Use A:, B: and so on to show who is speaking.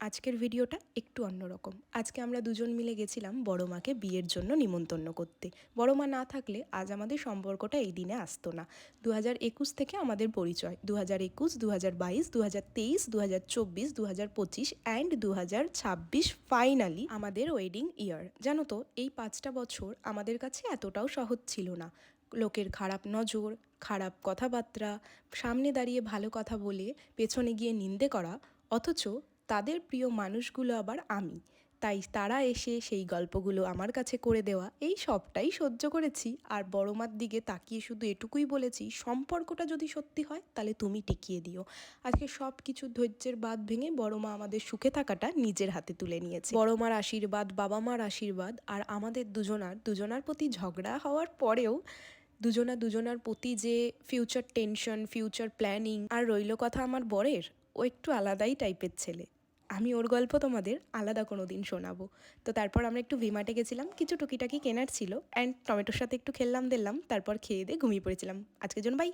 A: আজকের ভিডিওটা একটু অন্যরকম। আজকে আমরা দুজন মিলে গেছিলাম বড় মাকে বিয়ের জন্য নিমন্ত্রণ করতে। বড় মা না থাকলে আজ আমাদের সম্পর্কটা এই দিনে আসতো না। 2021 থেকে আমাদের পরিচয়। 2021, 2022, 2023, 2024, 2025 অ্যান্ড 2026 ফাইনালি আমাদের ওয়েডিং ইয়ার। জানো তো, এই 5টা বছর আমাদের কাছে এতটাও সহজ ছিল না। লোকের খারাপ নজর, খারাপ কথাবার্তা, সামনে দাঁড়িয়ে ভালো কথা বলে পেছনে গিয়ে নিন্দে করা, অথচ তাদের প্রিয় মানুষগুলো আবার আমি। তাই তারা এসে সেই গল্পগুলো আমার কাছে করে দেওয়া, এই সবটাই সহ্য করেছি। আর বড় মার দিকে তাকিয়ে শুধু এটুকুই বলেছি, সম্পর্কটা যদি সত্যি হয় তাহলে তুমি টিকিয়ে দিও। আজকে সব কিছু ধৈর্যের বাঁধ ভেঙে বড় মা আমাদের সুখে থাকাটা নিজের হাতে তুলে নিয়েছে। বড় মার আশীর্বাদ, বাবা মার আশীর্বাদ আর আমাদের দুজনার প্রতি ঝগড়া হওয়ার পরেও দুজনার প্রতি যে ফিউচার টেনশন, ফিউচার প্ল্যানিং, আর রইল কথা আমার বরের, ও একটু আলাদাই টাইপের ছেলে। আমি ওর গল্প তোমাদের আলাদা কোনো দিন শোনাবো। তো তারপর আমরা একটু ভিমার্টে গেছিলাম, কিছু টুকিটাকি কেনার ছিল, অ্যান্ড টমেটোর সাথে একটু খেললাম দিলাম, তারপর খেয়ে দিয়ে ঘুমিয়ে পড়েছিলাম। আজকের জন্য বাই।